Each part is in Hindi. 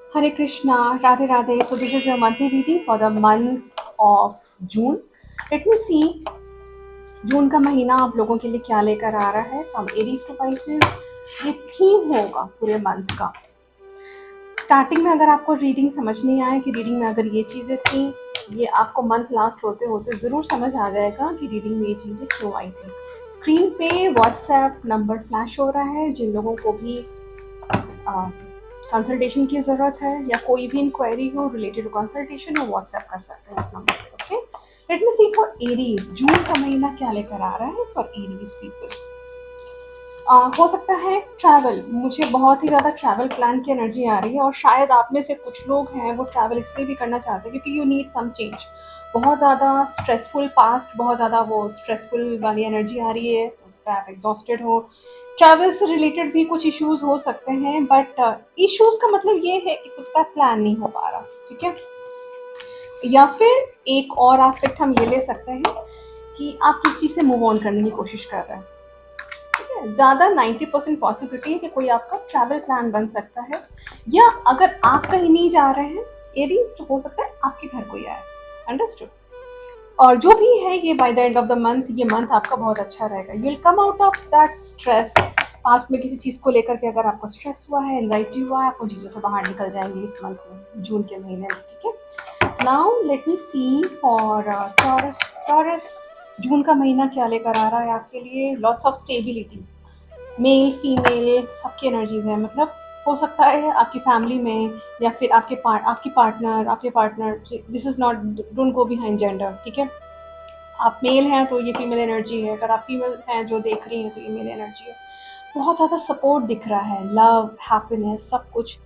Hare Krishna, Radhe Radhe. So this is your monthly reading for the month of June. Let me see जून का महीना आप लोगों के लिए क्या लेकर आ रहा है फ्रॉम एरीज टू पाइसेस। ये थीम होगा पूरे मंथ का। स्टार्टिंग में अगर आपको रीडिंग समझ नहीं आए कि रीडिंग में अगर ये चीज़ें थी, ये आपको मंथ लास्ट होते होते ज़रूर समझ आ जाएगा कि रीडिंग में ये चीज़ें क्यों आई थी। स्क्रीन पे व्हाट्सएप नंबर फ्लैश हो रहा है। जिन लोगों को भी कंसल्टेशन की ज़रूरत है या कोई भी इंक्वायरी हो रिलेटेड टू कंसल्टेशन, वो व्हाट्सएप कर सकते हैं इस नंबर पर। Okay, let me see for Aries June का महीना क्या लेकर आ रहा है फॉर एरीज पीपल। हो सकता है ट्रैवल, मुझे बहुत ही ज़्यादा ट्रैवल प्लान की एनर्जी आ रही है और शायद आप में से कुछ लोग हैं वो ट्रैवल इसलिए भी करना चाहते हैं क्योंकि यू नीड सम चेंज। बहुत ज़्यादा स्ट्रेसफुल पास्ट, बहुत ज़्यादा वो स्ट्रेसफुल वाली एनर्जी आ रही है। हो सकता है आप एग्जॉस्टेड हो। ट्रैवल से रिलेटेड भी कुछ इश्यूज हो सकते हैं, बट इश्यूज का मतलब ये है कि उसका प्लान नहीं हो पा रहा। ठीक है, या फिर एक और एस्पेक्ट हम ये ले सकते हैं कि आप किस चीज़ से मूव ऑन करने की कोशिश कर रहे हैं। ज़्यादा 90% पॉसिबिलिटी है कि कोई आपका ट्रैवल प्लान बन सकता है, या अगर आप कहीं नहीं जा रहे हैं एरीज तो हो सकता है आपके घर कोई आए। अंडरस्टूड। और जो भी है ये by the end of the month, ये मंथ आपका बहुत अच्छा रहेगा। You will come out of that stress. Past में किसी चीज़ को लेकर के अगर आपको स्ट्रेस हुआ है, एंजाइटी हुआ है, आप उन चीज़ों से बाहर निकल जाएंगे इस मंथ में, जून के महीने में। ठीक है, now let me see for Taurus. Taurus June का महीना क्या लेकर आ रहा है आपके लिए? Lots of stability, male female सबकी एनर्जीज हैं। मतलब हो सकता है आपकी फैमिली में या फिर आपकी partner, this is not, don't go behind gender. ठीक है, आप मेल हैं तो ये फीमेल एनर्जी है, अगर आप फीमेल हैं जो देख रही हैं तो ये मेल एनर्जी है। बहुत ज़्यादा सपोर्ट दिख रहा है, लव हैप्पीनेस सब कुछ।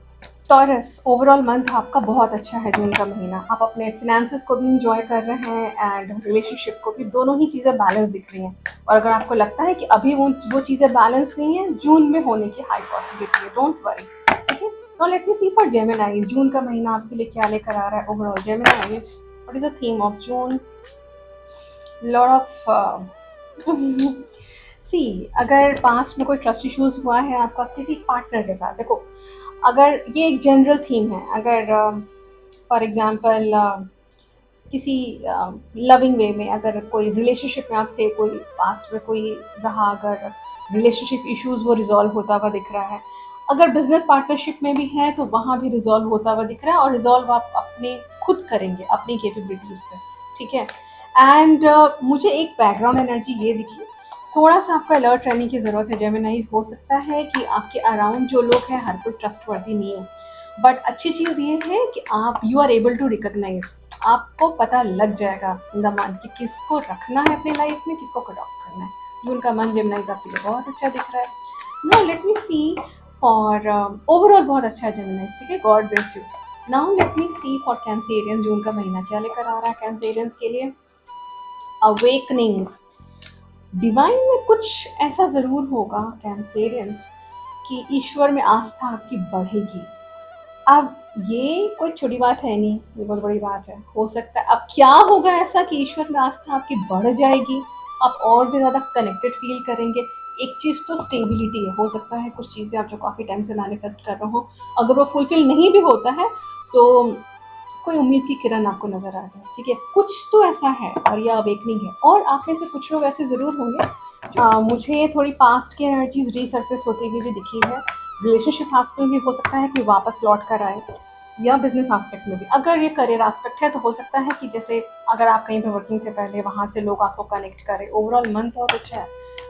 टॉरस ओवरऑल मंथ आपका बहुत अच्छा है जून का महीना। आप अपने फिनेंसेस को भी इंजॉय कर रहे हैं एंड रिलेशनशिप को भी, दोनों ही चीज़ें बैलेंस दिख रही हैं। और अगर आपको लगता है कि अभी वो चीज़ें बैलेंस नहीं है, जून में होने की हाई पॉसिबिलिटी है, डोंट वरी। ठीक है, now let me see for Gemini June का महीना आपके लिए क्या लेकर आ रहा है overall. Gemini, what is the theme of June? Lot of sea, अगर पास्ट में कोई ट्रस्ट इश्यूज हुआ है आपका किसी पार्टनर के साथ, देखो अगर ये एक जनरल थीम है, अगर फॉर एग्जांपल किसी लविंग वे में अगर कोई रिलेशनशिप में आप थे, कोई पास्ट में कोई रहा, अगर रिलेशनशिप इश्यूज वो रिजॉल्व होता हुआ दिख रहा है। अगर बिजनेस पार्टनरशिप में भी है तो वहाँ भी रिजॉल्व होता हुआ दिख रहा है, और रिजॉल्व आप अपने खुद करेंगे अपनी कैपेबिलिटीज़ पे। ठीक है, एंड मुझे एक बैकग्राउंड एनर्जी ये दिखी, थोड़ा सा आपको अलर्ट रहने की ज़रूरत है जेमिनाई। हो सकता है कि आपके अराउंड जो लोग हैं हर कोई ट्रस्टवर्दी नहीं है, बट अच्छी चीज़ ये है कि आप you are able to recognise, आपको पता लग जाएगा इन द मंथ कि किसको रखना है अपनी लाइफ में, किसको कट ऑफ करना है। जून का मंथ जेमिनाइज आपके लिए बहुत अच्छा दिख रहा है। Now let me see for overall बहुत अच्छा है जेमिनाइज। ठीक है, God bless you. Now let me see for Cancerian June का महीना क्या लेकर आ रहा है कैंसेरियंस के लिए। अवेकनिंग, डिवाइन में कुछ ऐसा ज़रूर होगा कैंसेरियंस कि ईश्वर में आस्था आपकी बढ़ेगी। अब ये कोई छोटी बात है नहीं, ये बहुत बड़ी बात है। हो सकता है अब क्या होगा ऐसा कि ईश्वर में आस्था आपकी बढ़ जाएगी, आप और भी ज़्यादा कनेक्टेड फील करेंगे। एक चीज़ तो स्टेबिलिटी है, हो सकता है कुछ चीज़ें आप जो काफ़ी टाइम से मैनिफेस्ट कर रहे हो, अगर वो फुलफिल नहीं भी होता है तो कोई उम्मीद की किरण आपको नज़र आ जाए। ठीक है, कुछ तो ऐसा है और यह अवेकनिंग है। और आप में से कुछ लोग ऐसे ज़रूर होंगे, मुझे थोड़ी पास्ट की एनर्जीज रीसर्फेस होती हुई भी दिखी है। रिलेशनशिप आस्पेक्ट में भी हो सकता है कोई वापस लौट कर आए, या बिजनेस आस्पेक्ट में भी। अगर ये करियर आस्पेक्ट है तो हो सकता है कि जैसे अगर आप कहीं पे वर्किंग थे पहले, वहाँ से लोग आपको कनेक्ट करें। ओवरऑल मन बहुत अच्छा है,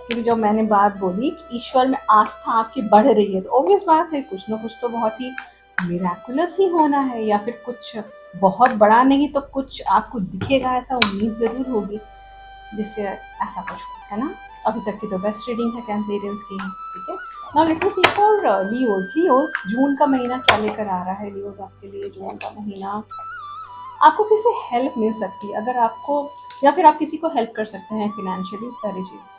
क्योंकि जब मैंने बात बोली कि ईश्वर में आस्था आपकी बढ़ रही है, तो ऑब्वियस बात है कुछ ना कुछ तो बहुत ही मिराकुलस ही होना है, या फिर कुछ बहुत बड़ा नहीं तो कुछ आपको दिखेगा, ऐसा उम्मीद ज़रूर होगी जिससे ऐसा कुछ हो, है ना। अभी तक की तो बेस्ट रीडिंग है कैंसेरियंस की। ठीक है, now let me see for Leos. Leos June का महीना क्या लेकर आ रहा है? लियोज आपके लिए जून का महीना, आपको किसी हेल्प मिल सकती है अगर आपको, या फिर आप किसी को हेल्प कर सकते हैं फिनेंशियली। पहली चीज़,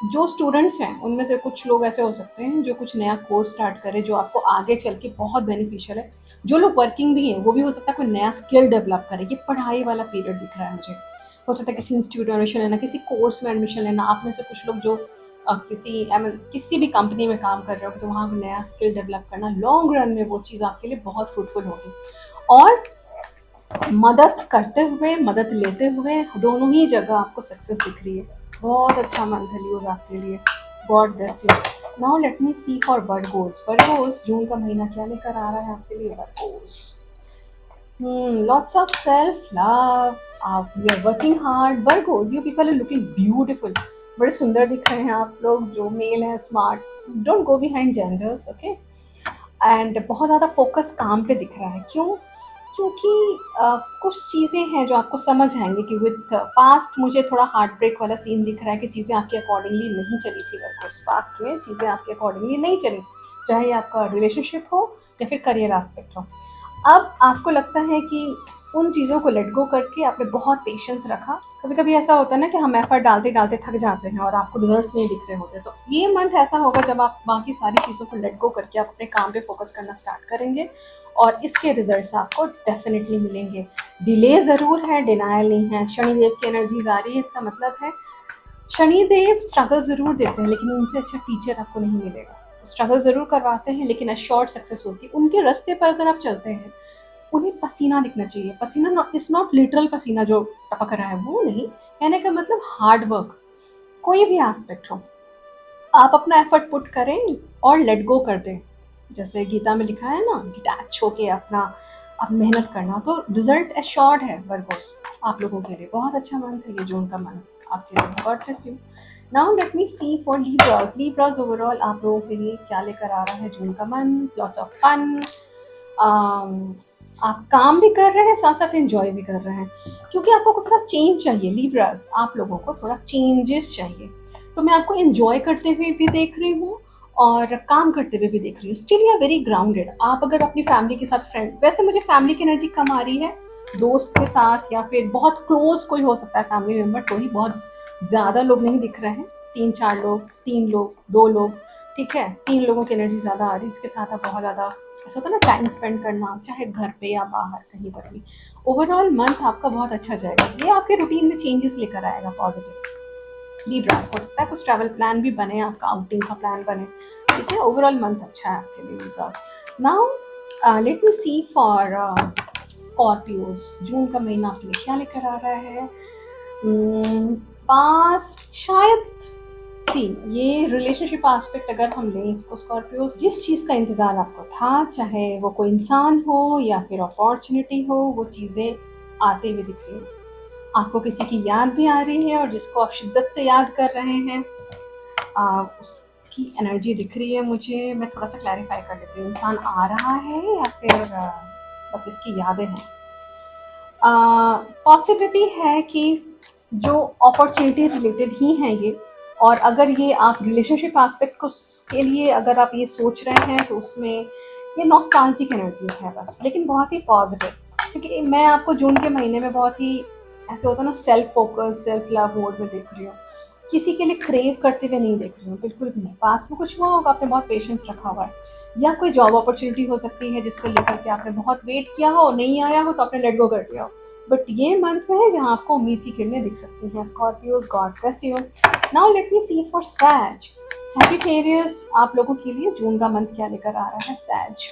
जो स्टूडेंट्स हैं उनमें से कुछ लोग ऐसे हो सकते हैं जो कुछ नया कोर्स स्टार्ट करें जो आपको आगे चल के बहुत बेनिफिशियल है। जो लोग वर्किंग भी हैं वो भी हो सकता है कोई नया स्किल डेवलप करें। ये पढ़ाई वाला पीरियड दिख रहा है मुझे। हो सकता है किसी इंस्टीट्यूट में एडमिशन लेना, किसी कोर्स में एडमिशन लेना। आप में से कुछ लोग जो किसी भी कंपनी में काम कर रहे हो तो वहाँ नया स्किल डेवलप करना लॉन्ग रन में वो चीज़ आपके लिए बहुत फ्रूटफुल होगी। और मदद करते हुए, मदद लेते हुए दोनों ही जगह आपको सक्सेस दिख रही है। बहुत अच्छा मंथ है लियोज़ आपके लिए। God bless you. Now let me see for Virgos. Virgos June का महीना क्या लेकर आ रहा है आपके लिए वर्गोज़? Lots of self-love. We are working hard. Virgos, you people are looking beautiful. बड़े सुंदर दिख रहे हैं आप लोग जो मेल हैं, smart. Don't go behind genders, okay. And बहुत ज़्यादा फोकस काम पे दिख रहा है। क्यों? क्योंकि कुछ चीज़ें हैं जो आपको समझ आएंगे कि विद पास्ट मुझे थोड़ा हार्ट ब्रेक वाला सीन दिख रहा है कि चीज़ें आपके अकॉर्डिंगली नहीं चली थी। वर्गोस पास्ट में चीज़ें आपके अकॉर्डिंगली नहीं चली, चाहे आपका रिलेशनशिप हो या फिर करियर एस्पेक्ट हो। अब आपको लगता है कि उन चीज़ों को लेट गो करके आपने बहुत पेशेंस रखा। कभी कभी ऐसा होता है ना कि हम एफर्ट डालते डालते थक जाते हैं और आपको रिजल्ट्स नहीं दिख रहे होते। तो ये मंथ ऐसा होगा जब आप बाकी सारी चीज़ों को लेट गो करके आप अपने काम पे फोकस करना स्टार्ट करेंगे और इसके रिजल्ट्स आपको डेफिनेटली मिलेंगे। डिले ज़रूर है, डिनायल नहीं है। शनिदेव की एनर्जीज आ रही है, इसका मतलब है शनिदेव स्ट्रगल ज़रूर देते हैं लेकिन उनसे अच्छा टीचर आपको नहीं मिलेगा। स्ट्रगल ज़रूर करवाते हैं लेकिन अशोर्ड सक्सेस होती है। उनके रास्ते पर अगर आप चलते हैं, उन्हें पसीना दिखना चाहिए। पसीना इज नॉट लिटरल पसीना जो टपक रहा है, वो नहीं। कहने का मतलब हार्ड वर्क, कोई भी एस्पेक्ट हो, आप अपना एफर्ट पुट करें और लेट गो कर दें। जैसे गीता में लिखा है ना, डिटैच होके अपना अब मेहनत करना, तो रिजल्ट एश्योर्ड है। वर्गोस आप लोगों के लिए बहुत अच्छा मंथ है ये जून का मंथ आपके लिए। God bless you. Now let me see for Libras. Libras overall आप लोगों के लिए क्या लेकर आ रहा है जून का मंथ? Lots of fun. आप काम भी कर रहे हैं, साथ साथ एंजॉय भी कर रहे हैं, क्योंकि आपको थोड़ा चेंज चाहिए। लीब्रास आप लोगों को थोड़ा चेंजेस चाहिए। तो मैं आपको एंजॉय करते हुए भी देख रही हूँ और काम करते हुए भी देख रही हूँ। Still you are very grounded. आप अगर अपनी फैमिली के साथ फ्रेंड, वैसे मुझे फैमिली की एनर्जी कम आ रही है, दोस्त के साथ या फिर बहुत क्लोज कोई हो सकता है फैमिली मेम्बर, तो ही बहुत ज़्यादा लोग नहीं दिख रहे हैं। 3-4 लोग, 3 लोग, 2 लोग, ठीक है। 3 लोगों की एनर्जी ज़्यादा आ रही है। इसके साथ आप बहुत ज़्यादा ऐसा होता है ना टाइम स्पेंड करना, चाहे घर पे या बाहर कहीं पर भी। ओवरऑल मंथ आपका बहुत अच्छा जाएगा। ये आपके रूटीन में चेंजेस लेकर आएगा पॉजिटिव। लीब्रास हो सकता है कुछ ट्रैवल प्लान भी बने, आपका आउटिंग का प्लान बने, ठीक है। ओवरऑल मंथ अच्छा है आपके लिए Libras. Now let me see for Scorpios. June का महीना आपके लिए क्या लेकर आ रहा है? पास शायद सी ये रिलेशनशिप एस्पेक्ट अगर हम लें इसको, स्कॉर्पियो जिस चीज़ का इंतज़ार आपको था, चाहे वो कोई इंसान हो या फिर अपॉर्चुनिटी हो, वो चीज़ें आते हुए दिख रही हैं। आपको किसी की याद भी आ रही है और जिसको आप शिद्दत से याद कर रहे हैं, उसकी एनर्जी दिख रही है मुझे। मैं थोड़ा सा क्लैरिफाई कर देती हूँ, इंसान आ रहा है या फिर बस इसकी यादें हैं। पॉसिबिलिटी है कि जो अपॉर्चुनिटी रिलेटेड ही हैं ये, और अगर ये आप रिलेशनशिप एस्पेक्ट को के लिए अगर आप ये सोच रहे हैं तो उसमें ये नॉस्टैल्जिक एनर्जीज है बस, लेकिन बहुत ही पॉजिटिव। क्योंकि मैं आपको जून के महीने में बहुत ही ऐसे होता है ना self focus, self love mode में देख रही हूँ। किसी के लिए क्रेव करते हुए नहीं देख रही हूँ, बिल्कुल भी नहीं। पास में कुछ हुआ होगा, आपने बहुत पेशेंस रखा हुआ है, या कोई जॉब अपॉर्चुनिटी हो सकती है जिसको लेकर के आपने बहुत वेट किया हो, नहीं आया हो तो आपने लेट गो कर दिया हो। बट ये मंथ में है जहाँ आपको उम्मीद की किरणें दिख सकती हैं। Scorpios, God bless you. Now let me see for Sag. Sagittarius आप लोगों के लिए जून का मंथ क्या लेकर आ रहा है? सैज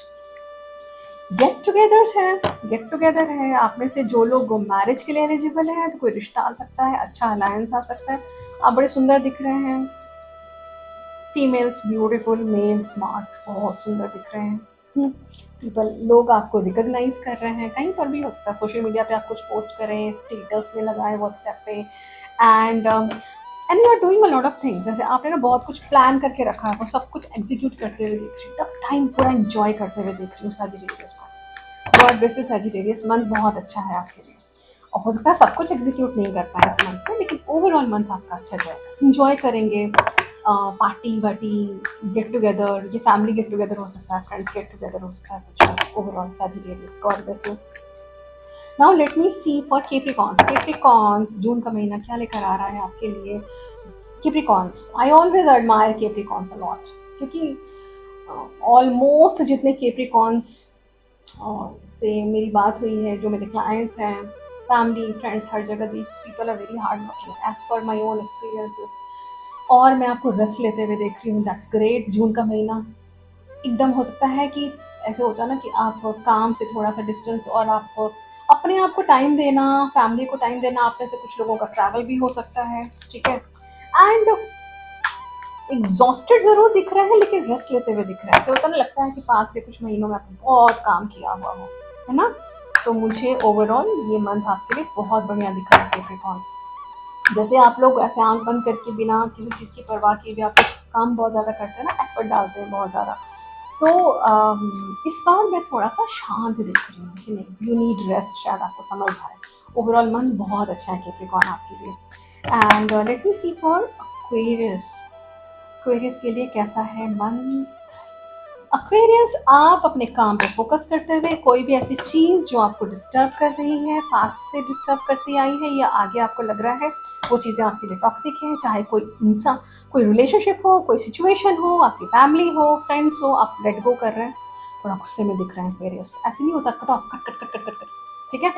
गेट टुगेदर्स है। गेट टुगेदर है आप में से जो लोग मैरिज के लिए एलिजिबल है, तो कोई रिश्ता आ सकता है, अच्छा अलायंस आ सकता है। आप बड़े सुंदर दिख रहे हैं। फीमेल्स ब्यूटीफुल, मेल स्मार्ट, बहुत सुंदर दिख रहे हैं। पीपल, लोग आपको रिकॉग्नाइज कर रहे हैं, कहीं पर भी हो सकता है। सोशल मीडिया पे आप कुछ पोस्ट करें, स्टेटस में लगाएं, व्हाट्सएप पे, and you are doing a lot of things. जैसे आपने ना बहुत कुछ प्लान करके रखा है, वो सब कुछ एग्जीक्यूट करते हुए देख रही हूँ, तब टाइम पूरा एंजॉय करते हुए देख रही हूँ सैजिटेरियस को। God bless you Sagittarius. Month बहुत अच्छा है आपके लिए, और हो सकता है सब कुछ एग्जीक्यूट नहीं कर पाए इस मंथ में, लेकिन ओवरऑल मंथ आपका अच्छा जाएगा। इंजॉय करेंगे, पार्टी वार्टी, गेट टुगेदर, ये फैमिली गेट टुगेदर हो सकता है, फ्रेंड्स गेट टुगेदर हो सकता है, कुछ overall Sagittarius. God bless you. Now let me see for Capricorns. Capricorns June का महीना क्या लेकर आ रहा है आपके लिए? Capricorns, I always admire Capricorns a lot, क्योंकि ऑलमोस्ट जितने कैप्रिकॉर्न्स से मेरी बात हुई है, जो मेरे क्लाइंट्स हैं, फैमिली फ्रेंड्स, हर जगह these people are very hard working as per my own experiences. और मैं आपको रेस्ट लेते हुए देख रही हूँ, दैट्स ग्रेट। जून का महीना एकदम हो सकता है कि ऐसे होता है ना कि आप काम से थोड़ा सा डिस्टेंस और आप अपने आप को टाइम देना, फैमिली को टाइम देना, आप में से कुछ लोगों का ट्रैवल भी हो सकता है, ठीक है। एंड एग्जॉस्टेड ज़रूर दिख रहे हैं लेकिन रेस्ट लेते हुए दिख रहे हैं। ऐसे होता ना, लगता है कि 5 से कुछ महीनों में आपने बहुत काम किया हुआ हो, है ना? तो मुझे ओवरऑल ये मंथ आपके लिए बहुत बढ़िया दिख रहा है कैप्रिकॉर्न्स। जैसे आप लोग ऐसे आँख बंद करके बिना किसी चीज़ की परवाह किए भी आप लोग काम बहुत ज़्यादा करते हैं ना, एफर्ट डालते हैं बहुत ज़्यादा। तो इस बार मैं थोड़ा-सा शांत दिख रही हूँ कि नहीं, यू नीड रेस्ट, शायद आपको समझ आए। ओवरऑल मंथ बहुत अच्छा है कैप्रिकॉर्न आपके लिए। And let me see for Aquarius. Aquarius के लिए कैसा है मंथ? एक्वेरियस, आप अपने काम पे फोकस करते हुए कोई भी ऐसी चीज़ जो आपको डिस्टर्ब कर रही है, पास्ट से डिस्टर्ब करती आई है या आगे आपको लग रहा है वो चीज़ें आपके लिए टॉक्सिक है, चाहे कोई इंसान, कोई रिलेशनशिप हो, कोई सिचुएशन हो, आपकी फैमिली हो, फ्रेंड्स हो, आप लेट गो कर रहे हैं। थोड़ा गुस्से में दिख रहे हैं एक्वेरियस, ऐसे नहीं होता cut off, cut cut cut cut cut cut, ठीक है।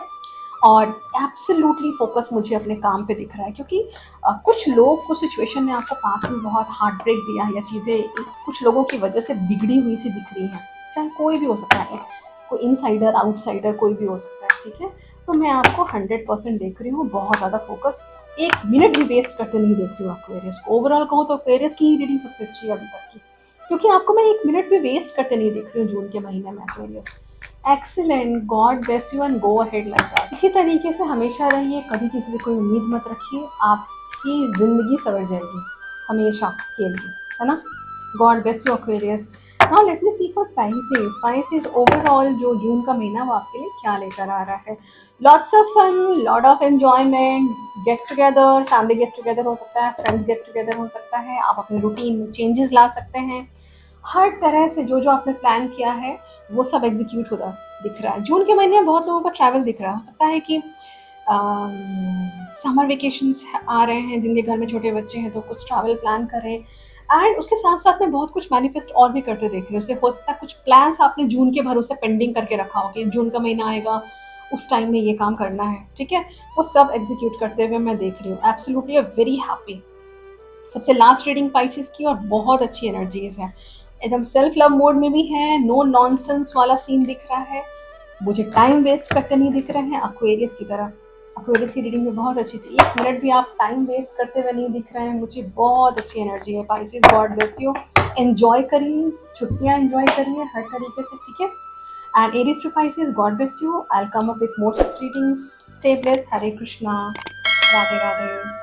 और एब्सोल्युटली फोकस मुझे अपने काम पे दिख रहा है, क्योंकि कुछ लोग, कुछ सिचुएशन ने आपको पास्ट में बहुत हार्ट ब्रेक दिया है या चीज़ें कुछ लोगों की वजह से बिगड़ी हुई सी दिख रही हैं, चाहे कोई भी हो सकता है, कोई इनसाइडर आउटसाइडर कोई भी हो सकता है, ठीक है। तो मैं आपको 100% देख रही हूँ, बहुत ज़्यादा फोकस, एक मिनट भी वेस्ट करते नहीं देख रही हूँ एक्वेरियस को। ओवरऑल कहूँ तो एक्वेरियस की ही रीडिंग सबसे अच्छी है अभी तक की, क्योंकि आपको मैं एक मिनट भी वेस्ट करते नहीं देख रही हूँ जून के महीने में Aquarius. Excellent, God bless you and go ahead like that. इसी तरीके से हमेशा रहिए, कभी किसी से कोई उम्मीद मत रखिए, आपकी ज़िंदगी सवर जाएगी हमेशा के लिए, है ना? God bless you Aquarius. Now let me see for Pisces. Pisces overall जो जून का महीना वो आपके लिए क्या लेकर आ रहा है? Lots of fun, lot of enjoyment, get together, family get together हो सकता है, फ्रेंड्स गेट टुगेदर हो सकता है, आप अपने रूटीन में चेंजेस ला सकते हैं। हर तरह से जो जो आपने प्लान किया है वो सब एग्जीक्यूट होता दिख रहा है। जून के महीने में बहुत लोगों का ट्रैवल दिख रहा है, हो सकता है कि समर वेकेशंस आ रहे हैं, जिनके घर में छोटे बच्चे हैं तो कुछ ट्रैवल प्लान करें। एंड उसके साथ साथ मैं बहुत कुछ मैनिफेस्ट और भी करते देख रही हूँ। उससे हो सकता है कुछ प्लान्स आपने जून के भरोसे पेंडिंग करके रखा हो कि जून का महीना आएगा, उस टाइम में ये काम करना है, ठीक है। वो सब एग्जीक्यूट करते हुए मैं देख रही हूँ। Absolutely very happy. सबसे लास्ट रीडिंग पाइसेस की और बहुत अच्छी एनर्जीज है, एकदम सेल्फ लव मोड में भी है, नो नॉनसेंस वाला सीन दिख रहा है, मुझे टाइम वेस्ट करते नहीं दिख रहे हैं एक्वेरियस की तरह। एक्वेरियस की रीडिंग में बहुत अच्छी थी, एक मिनट भी आप टाइम वेस्ट करते हुए नहीं दिख रहे हैं मुझे, बहुत अच्छी एनर्जी है Pisces. God bless you, enjoy करिए, छुट्टियां एंजॉय करिए हर तरीके से, ठीक है। And Aries to Pisces, God bless you, I come up with more such readings, stay bless, Hare Krishna, Radhe Radhe.